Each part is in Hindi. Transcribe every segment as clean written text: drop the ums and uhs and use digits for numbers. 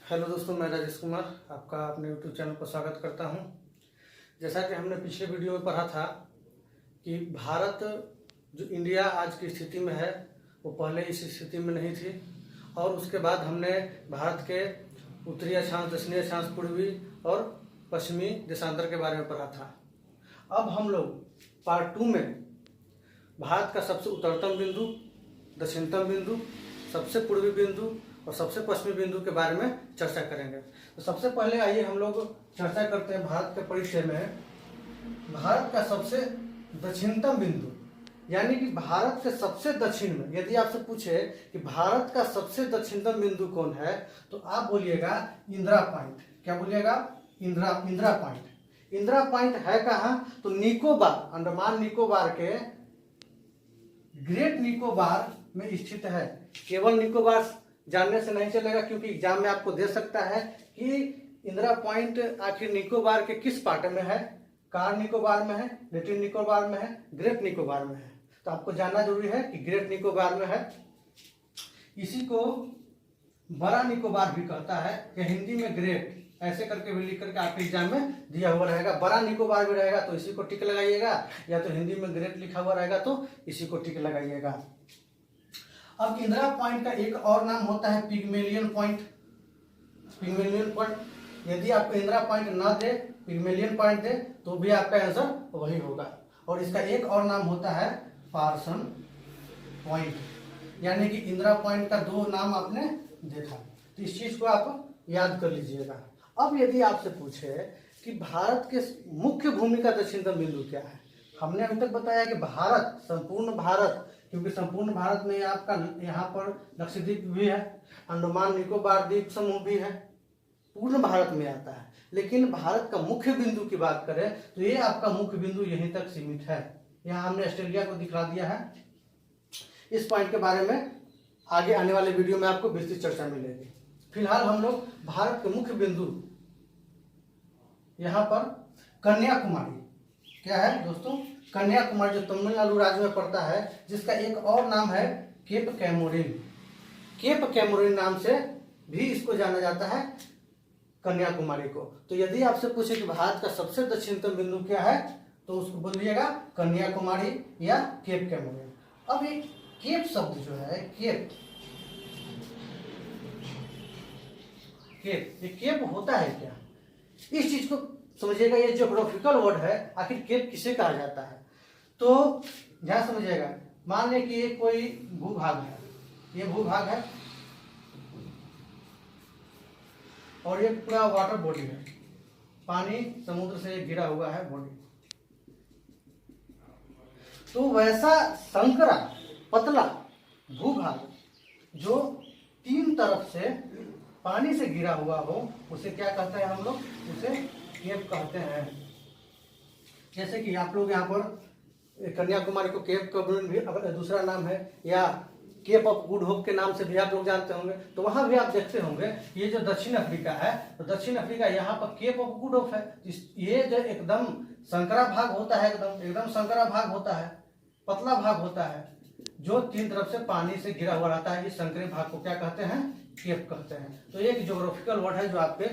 हेलो दोस्तों, मैं राजेश कुमार आपका अपने यूट्यूब चैनल पर स्वागत करता हूं। जैसा कि हमने पिछले वीडियो में पढ़ा था कि भारत जो इंडिया आज की स्थिति में है वो पहले इस स्थिति में नहीं थी। और उसके बाद हमने भारत के उत्तरी अक्षांश, दक्षिणी अक्षांश, पूर्वी और पश्चिमी देशांतर के बारे में पढ़ा था। अब हम लोग पार्ट 2 में भारत का सबसे उत्तरतम बिंदु, दक्षिणतम बिंदु, सबसे पूर्वी बिंदु और सबसे पश्चिमी बिंदु के बारे में चर्चा करेंगे। तो सबसे पहले आइए हम लोग चर्चा करते हैं भारत के परिचय में। भारत का सबसे दक्षिणतम बिंदु, यानी कि भारत के सबसे दक्षिण में यदि आपसे पूछे कि भारत का सबसे दक्षिणतम बिंदु कौन है, तो आप बोलिएगा इंदिरा पॉइंट। क्या बोलिएगा? इंदिरा पॉइंट। इंदिरा पॉइंट है कहाँ? तो निकोबार, अंडमान निकोबार के ग्रेट निकोबार में स्थित है। केवल निकोबार जानने से नहीं चलेगा, क्योंकि एग्जाम में आपको दे सकता है कि इंदिरा पॉइंट आखिर निकोबार के किस पार्ट में है। कार निकोबार में है, लिटिल निकोबार में है, ग्रेट निकोबार में है। तो आपको जानना जरूरी है कि ग्रेट निकोबार में है। इसी को बड़ा निकोबार भी कहता है, या हिंदी में ग्रेट ऐसे करके भी लिख करके आपके एग्जाम में दिया हुआ रहेगा। बड़ा निकोबार भी रहेगा तो इसी को टिक लगाइएगा, या तो हिंदी में ग्रेट लिखा हुआ रहेगा तो इसी को टिक लगाइएगा। अब इंदिरा पॉइंट का एक और नाम होता है पिग्मेलियन पॉइंट। पिग्मेलियन पॉइंट यदि आपको इंदिरा पॉइंट ना दे, पिग्मेलियन पॉइंट दे, तो भी आपका आंसर वही होगा। और इसका एक और नाम होता है पार्सन पॉइंट, यानी कि इंदिरा पॉइंट का दो नाम आपने देखा। तो इस चीज को आप याद कर लीजिएगा। अब यदि आपसे पूछे कि भारत के मुख्य भूमि का दक्षिणतम बिंदु क्या है, हमने अभी तक बताया कि भारत, संपूर्ण भारत, क्योंकि संपूर्ण भारत में आपका यहाँ पर लक्षद्वीप भी है, अंडमान निकोबार द्वीप समूह भी है, पूर्ण भारत में आता है। लेकिन भारत का मुख्य बिंदु की बात करें तो ये आपका मुख्य बिंदु यहीं तक सीमित है। यहाँ हमने ऑस्ट्रेलिया को दिखा दिया है। इस पॉइंट के बारे में आगे आने वाले वीडियो में आपको विस्तृत चर्चा मिलेगी। फिलहाल हम लोग भारत के मुख्य बिंदु यहाँ पर कन्याकुमारी, क्या है दोस्तों? कन्याकुमारी, जो तमिलनाडु राज्य में पड़ता है, जिसका एक और नाम है केप कैमोरिन। केप कैमोरिन नाम से भी इसको जाना जाता है, कन्याकुमारी को। तो यदि आपसे पूछे कि भारत का सबसे दक्षिणतम बिंदु क्या है, तो उसको बोलिएगा कन्याकुमारी या केप कैमोरिन। अब ये केप शब्द जो है, केप ये केप होता है क्या, इस चीज को समझिएगा। ये ज्योग्राफिकल वर्ड है, आखिर केप किसे कहा जाता है, तो ध्यान समझिएगा। मान लें कि ये कोई भूभाग है, ये भूभाग है और ये पूरा वाटर बॉडी है, पानी समुद्र से घिरा हुआ है बॉडी। तो वैसा संकरा पतला भूभाग जो तीन तरफ से पानी से घिरा हुआ हो, उसे क्या कहते हैं हम लोग? उसे केप कहते हैं। जैसे कि आप लोग यहाँ पर कन्याकुमारी को केप कैमोरिन भी दूसरा नाम है, या केप ऑफ गुड होप के नाम से भी आप लोग जानते होंगे। तो वहां भी आप देखते होंगे ये जो दक्षिण अफ्रीका है, तो दक्षिण अफ्रीका यहाँ पर केप ऑफ गुड होप है। ये जो एकदम संकरा भाग होता है, एकदम संकरा भाग होता है, पतला भाग होता है, जो तीन तरफ से पानी से घिरा हुआ रहता है। इस संकरे भाग को क्या कहते हैं? केप कहते हैं। तो एक ज्योग्राफिकल वर्ड है जो आपके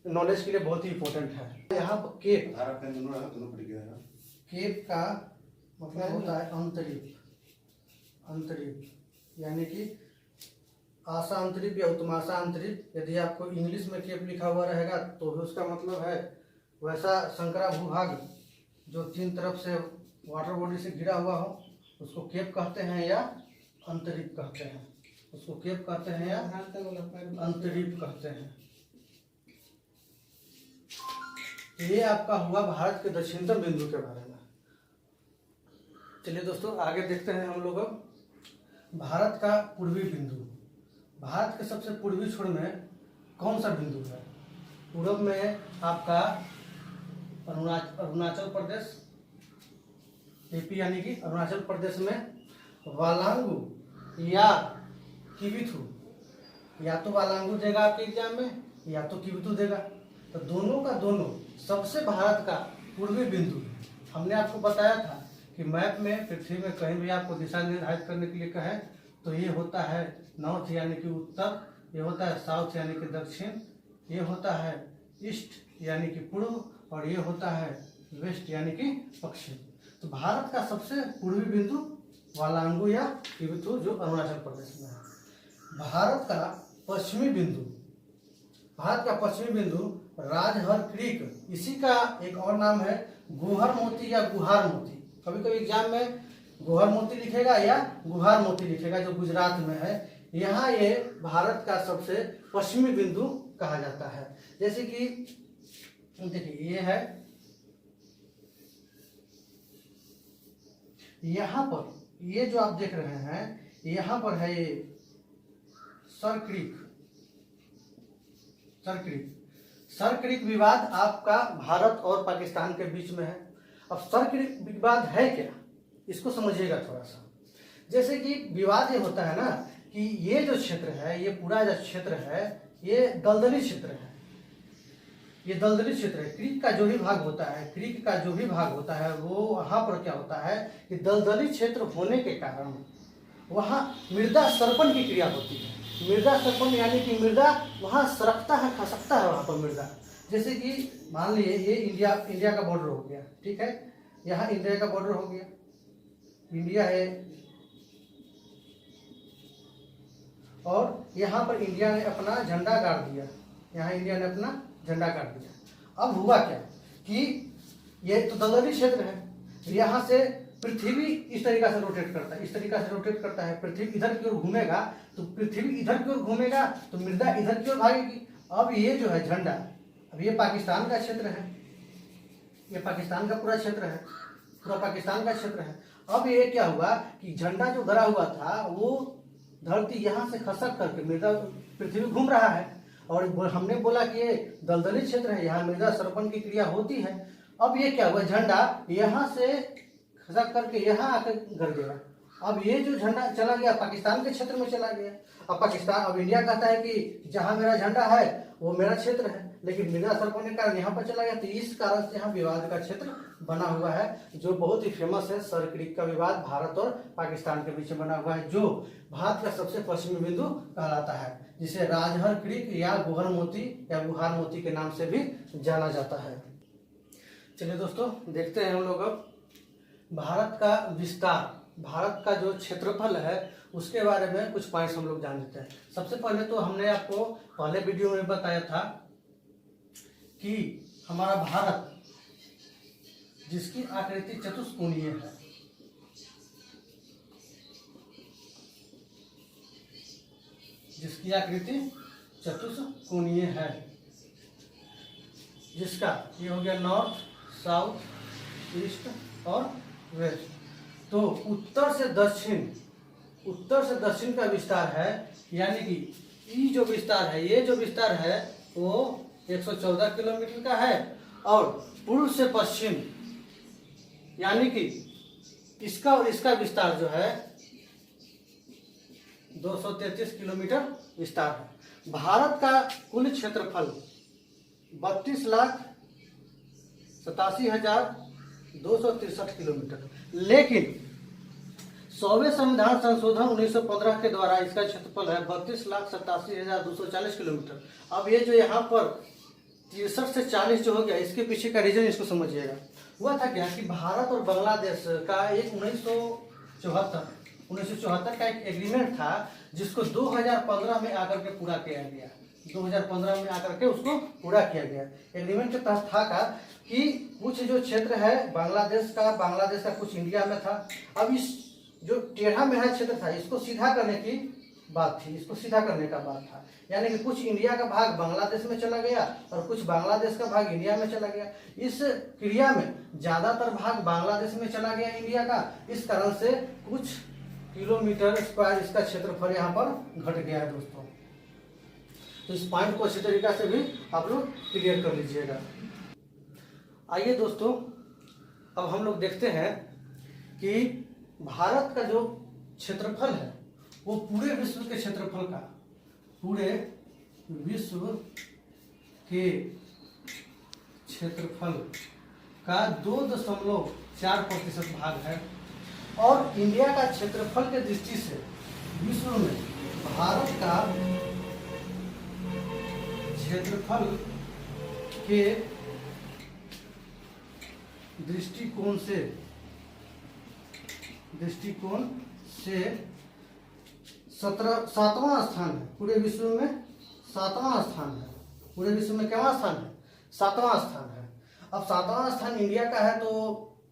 नॉलेज के लिए बहुत ही इंपॉर्टेंट है। यहाँ पर केप, केप का मतलब होता है अंतरिप। अंतरिप यानी कि आशा अंतरिप या उत्तमाशा अंतरिप। यदि आपको इंग्लिश में केप लिखा हुआ रहेगा तो उसका मतलब है वैसा संकरा भूभाग जो तीन तरफ से वाटर बॉडी से घिरा हुआ हो, उसको केप कहते हैं या अंतरिप कहते हैं। उसको केप कहते हैं या अंतरिप कहते हैं। ये आपका हुआ भारत के दक्षिणतम बिंदु के बारे में। चलिए दोस्तों, आगे देखते हैं हम लोग अब भारत का पूर्वी बिंदु। भारत के सबसे पूर्वी छोर में कौन सा बिंदु है? पूर्व में आपका अरुणाचल प्रदेश, एपी, यानी कि अरुणाचल प्रदेश में वालांगू या किबिथु, या तो वालांगू देगा आपके एग्जाम में या तो किबिथु देगा। तो दोनों का दोनों सबसे भारत का पूर्वी बिंदु है। हमने आपको बताया था कि मैप में पृथ्वी में कहीं भी आपको दिशा निर्धारित करने के लिए कहें तो ये होता है नॉर्थ, यानी कि उत्तर, ये होता है साउथ यानी कि दक्षिण, ये होता है ईस्ट यानी कि पूर्व, और ये होता है वेस्ट यानी कि पश्चिम। तो भारत का सबसे पूर्वी बिंदु वालांगू या तिब्बत जो अरुणाचल प्रदेश में है। भारत का पश्चिमी बिंदु, भारत का पश्चिमी बिंदु राजहर क्रीक, इसी का एक और नाम है गुहर मोती या गुहार मोती। कभी कभी एग्जाम में गुहर मोती लिखेगा या गुहार मोती लिखेगा, जो गुजरात में है। यहाँ ये भारत का सबसे पश्चिमी बिंदु कहा जाता है। जैसे कि देखिए ये है, यहाँ पर ये जो आप देख रहे हैं, यहाँ पर है ये सर क्रीक, सर क्रीक विवाद आपका भारत और पाकिस्तान के बीच में है। अब सर क्रीक विवाद है क्या, इसको समझिएगा थोड़ा सा। जैसे कि विवाद ये होता है ना कि ये जो क्षेत्र है, ये पूरा जो क्षेत्र है, ये दलदली क्षेत्र है, ये दलदली क्षेत्र है। क्रीक का जो भी भाग होता है, क्रीक का जो भी भाग होता है, वो वहाँ पर क्या होता है कि दलदली क्षेत्र होने के कारण वहाँ मृदा सर्पण की क्रिया होती है। मृदा सर्पण यानी कि मृदा वहाँ सरकता है, खसकता है वहाँ पर मृदा। जैसे कि मान लीजिए ये इंडिया का बॉर्डर हो गया, ठीक है, यहाँ इंडिया का बॉर्डर हो गया, इंडिया है, और यहाँ पर इंडिया ने अपना झंडा गाड़ दिया, यहाँ इंडिया ने अपना झंडा गाड़ दिया। अब हुआ क्या कि ये तो दलदली क्षेत्र है, यहाँ से पृथ्वी इस तरीका से रोटेट करता है, इस तरीका से रोटेट करता है, पृथ्वी इधर की ओर घूमेगा तो पृथ्वी इधर की ओर घूमेगा तो मृदा इधर की ओर भागेगी। अब ये जो है झंडा, अब ये पाकिस्तान का क्षेत्र है, ये पाकिस्तान का पूरा क्षेत्र है, पूरा पाकिस्तान का क्षेत्र है। अब ये क्या हुआ कि झंडा जो गड़ा हुआ था वो धरती यहाँ से खसक करके मृदा पृथ्वी घूम रहा है, और हमने बोला कि ये दलदली क्षेत्र है, यहाँ मृदा सर्पण की क्रिया होती है। अब ये क्या हुआ, झंडा यहाँ से खसक करके यहाँ आकर गिर गया। अब ये जो झंडा चला गया पाकिस्तान के क्षेत्र में चला गया। अब पाकिस्तान, अब इंडिया कहता है कि जहाँ मेरा झंडा है वो मेरा क्षेत्र है, लेकिन मृदा सर्पण के कारण यहाँ पर चला गया। तो इस कारण से यहाँ विवाद का क्षेत्र बना हुआ है, जो बहुत ही फेमस है। सर क्रीक का विवाद भारत और पाकिस्तान के बीच में बना हुआ है, जो भारत का सबसे पश्चिमी बिंदु कहलाता है, जिसे राजहर क्रीक या गुहर मोती या गुहार मोती के नाम से भी जाना जाता है। चलिए दोस्तों, देखते हैं हम लोग अब भारत का विस्तार, भारत का जो क्षेत्रफल है उसके बारे में कुछ पॉइंट्स हम लोग जान लेते हैं। सबसे पहले तो हमने आपको पहले वीडियो में बताया था कि हमारा भारत, जिसकी आकृति चतुष्कोणीय है, जिसकी आकृति चतुष्कोणीय है, जिसका ये हो गया नॉर्थ, साउथ, ईस्ट और वेस्ट। तो उत्तर से दक्षिण का विस्तार है, यानी कि ये जो विस्तार है, ये जो विस्तार है वो 114 किलोमीटर का है, और पूर्व से पश्चिम यानी कि इसका और इसका विस्तार जो है 233 किलोमीटर विस्तार है। भारत का कुल क्षेत्रफल 32,87,263 किलोमीटर, लेकिन 100वें संविधान संशोधन 1915 के द्वारा इसका क्षेत्रफल है 32,87,240 किलोमीटर। अब ये जो यहाँ पर 63 से 40 जो हो गया, इसके पीछे का रीजन इसको समझिएगा। हुआ था क्या कि भारत और बांग्लादेश का एक 1974 का एक एग्रीमेंट था, जिसको 2015 में आकर के पूरा किया गया। 2015 में आकर के उसको पूरा किया गया। एग्रीमेंट के तहत था का कि कुछ जो क्षेत्र है बांग्लादेश का कुछ इंडिया में था। अब इस जो टेढ़ा मेढ़ा क्षेत्र था, इसको सीधा करने की बात थी, इसको सीधा करने का बात था, यानी कि कुछ इंडिया का भाग बांग्लादेश में चला गया और कुछ बांग्लादेश का भाग इंडिया में चला गया। इस क्रिया में ज्यादातर भाग बांग्लादेश में चला गया इंडिया का, इस कारण से कुछ किलोमीटर स्क्वायर इसका क्षेत्रफल यहाँ पर घट गया है दोस्तों। तो इस पॉइंट को अच्छी तरीका से भी आप लोग क्लियर कर लीजिएगा। आइए दोस्तों, अब हम लोग देखते हैं कि भारत का जो क्षेत्रफल है वो पूरे विश्व के क्षेत्रफल का, पूरे विश्व के क्षेत्रफल का 2.4% भाग है, और इंडिया का क्षेत्रफल के दृष्टि से विश्व में भारत का क्षेत्रफल के दृष्टिकोण से 7वां स्थान है पूरे विश्व में। 7वां स्थान है पूरे विश्व में। क्या स्थान है? 7वां स्थान है। अब 7वां स्थान इंडिया का है तो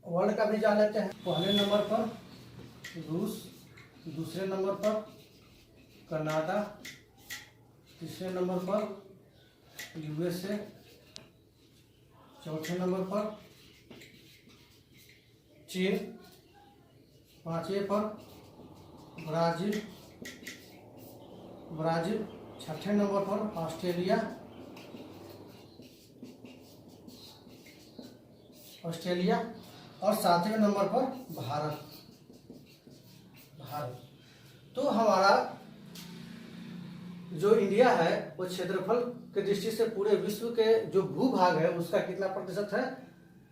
वर्ल्ड का भी जान लेते हैं। पहले नंबर पर रूस, दूसरे नंबर पर कनाडा, तीसरे नंबर पर यूएसए, चौथे नंबर पर चीन, पांचवें पर ब्राजील, छठे नंबर पर ऑस्ट्रेलिया, और 7वें नंबर पर भारत। तो हमारा जो इंडिया है वो क्षेत्रफल के दृष्टि से पूरे विश्व के जो भूभाग है उसका कितना प्रतिशत है?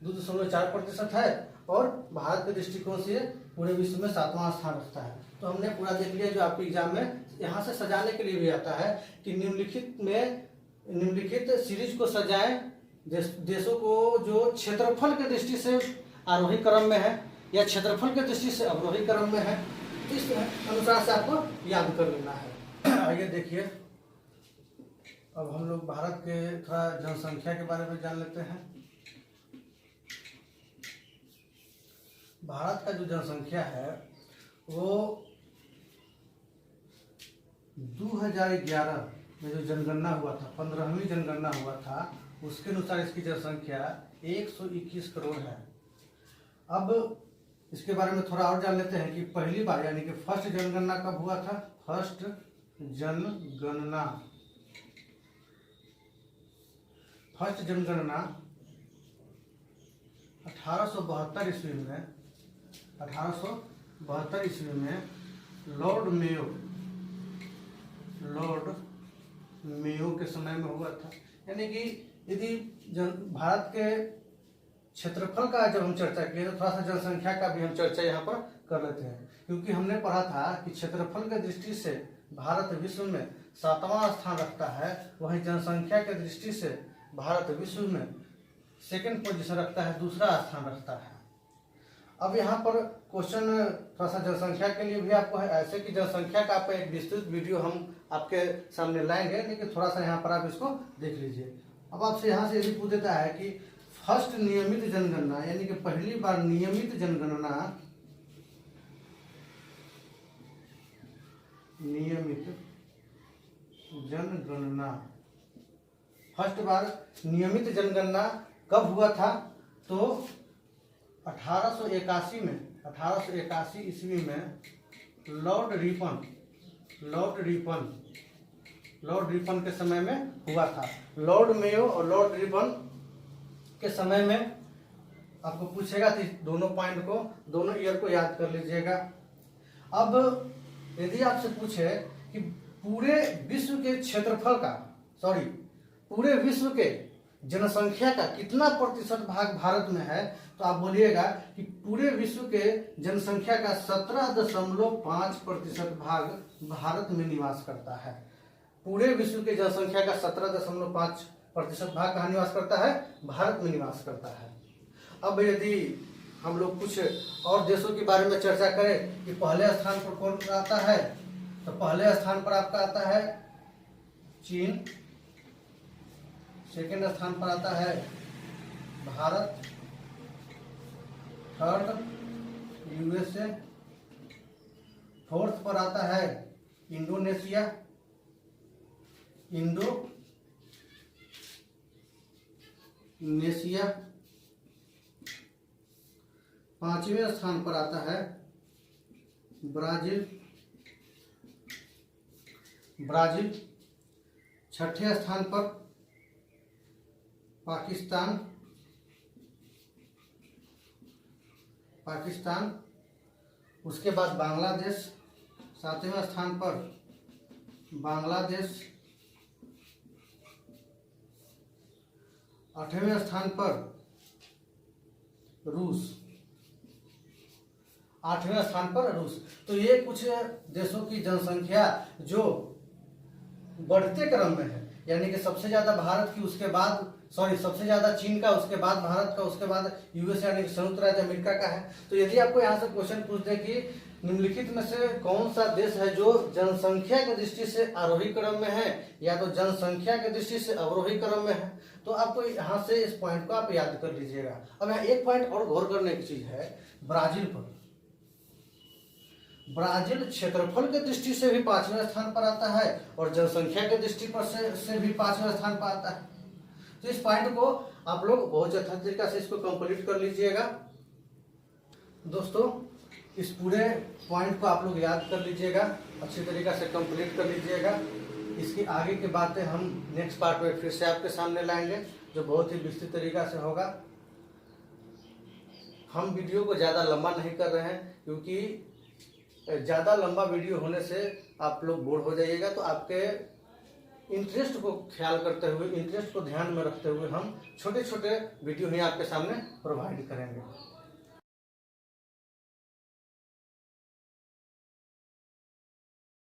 2.4% है। और भारत के दृष्टिकोण से पूरे विश्व में 7वां स्थान रखता है। तो हमने पूरा देख लिया जो आपके एग्जाम में यहाँ से सजाने के लिए भी आता है कि निम्नलिखित सीरीज को सजाएं देशों को जो क्षेत्रफल के दृष्टि से आरोही क्रम में है या क्षेत्रफल के दृष्टि से अवरोही क्रम में है। इस अनुसार से आपको याद कर लेना है। आइए देखिए, अब हम लोग भारत के थोड़ा जनसंख्या के बारे में जान लेते हैं। भारत का जो जनसंख्या है वो 2011 में जो जनगणना हुआ था, 15वीं जनगणना हुआ था, उसके अनुसार इसकी जनसंख्या 121 करोड़ है। अब इसके बारे में थोड़ा और जान लेते हैं कि पहली बार यानी कि फर्स्ट जनगणना कब हुआ था। फर्स्ट जनगणना 1872 ईस्वी में लॉर्ड मेयो के समय में हुआ था। यानी कि यदि भारत के क्षेत्रफल का जब हम चर्चा किए तो थोड़ा सा जनसंख्या का भी हम चर्चा यहाँ पर कर लेते हैं, क्योंकि हमने पढ़ा था कि क्षेत्रफल की दृष्टि से भारत विश्व में 7वां स्थान रखता है, वहीं जनसंख्या की दृष्टि से भारत विश्व में सेकंड पोजीशन रखता है, दूसरा स्थान रखता है। अब यहाँ पर क्वेश्चन थोड़ा सा जनसंख्या के लिए भी आपको है, ऐसे कि जनसंख्या का आपका एक विस्तृत वीडियो हम आपके सामने लाएंगे, लेकिन थोड़ा सा यहाँ पर आप इसको देख लीजिए। अब आपसे यहाँ से यदि पूछ देता है कि फर्स्ट नियमित जनगणना यानी कि पहली बार नियमित जनगणना फर्स्ट बार नियमित जनगणना कब हुआ था? तो 1881 ईस्वी में लॉर्ड रिपन के समय में हुआ था। लॉर्ड मेयो और लॉर्ड रिपन के समय में आपको पूछेगा तो दोनों पॉइंट को, दोनों ईयर को याद कर लीजिएगा। अब यदि आपसे पूछे कि पूरे विश्व के क्षेत्रफल का, पूरे विश्व के जनसंख्या का कितना प्रतिशत भाग भारत में है, तो आप बोलिएगा कि पूरे विश्व के जनसंख्या का 17.5% भाग भारत में निवास करता है। पूरे विश्व के जनसंख्या का 17.5% भाग कहाँ निवास करता है? भारत में निवास करता है। अब यदि हम लोग कुछ और देशों के बारे में चर्चा करें कि पहले स्थान पर कौन आता है, तो पहले स्थान पर आपका आता है चीन, सेकेंड स्थान पर आता है भारत, थर्ड यूएसए, फोर्थ पर आता है इंडोनेशिया, पांचवें स्थान पर आता है ब्राजील, छठे स्थान पर पाकिस्तान, उसके बाद बांग्लादेश, सातवें स्थान पर बांग्लादेश, आठवें स्थान पर रूस, तो ये कुछ देशों की जनसंख्या जो बढ़ते क्रम में है, यानी कि सबसे ज़्यादा भारत की, उसके बाद सबसे ज़्यादा चीन का, उसके बाद भारत का, उसके बाद यूएस यानी कि संयुक्त राज्य अमेरिका का है। तो यदि आपको यहाँ से क्वेश्चन पूछ दे कि निम्नलिखित में से कौन सा देश है जो जनसंख्या की दृष्टि से आरोही क्रम में है या तो जनसंख्या की दृष्टि से अवरोही क्रम में है, तो आपको यहाँ से इस पॉइंट को आप याद कर लीजिएगा। अब यहाँ एक पॉइंट और गौर करने की चीज है, ब्राजील पर। ब्राजील क्षेत्रफल की दृष्टि से भी 5वें स्थान पर आता है और जनसंख्या की दृष्टि पर से भी 5वें स्थान पर आता है। तो इस पॉइंट को आप लोग बहुत यथार्थ तरीका से इसको कंप्लीट कर लीजिएगा। दोस्तों इस पूरे पॉइंट को आप लोग याद कर लीजिएगा, अच्छी तरीका से कंप्लीट कर लीजिएगा। इसकी आगे की बातें हम नेक्स्ट पार्ट में फिर से आपके सामने लाएंगे, जो बहुत ही विस्तृत तरीका से होगा। हम वीडियो को ज़्यादा लंबा नहीं कर रहे हैं, क्योंकि ज़्यादा लंबा वीडियो होने से आप लोग बोर हो जाइएगा। तो आपके इंटरेस्ट को ख्याल करते हुए, इंटरेस्ट को ध्यान में रखते हुए हम छोटे छोटे वीडियो ही आपके सामने प्रोवाइड करेंगे।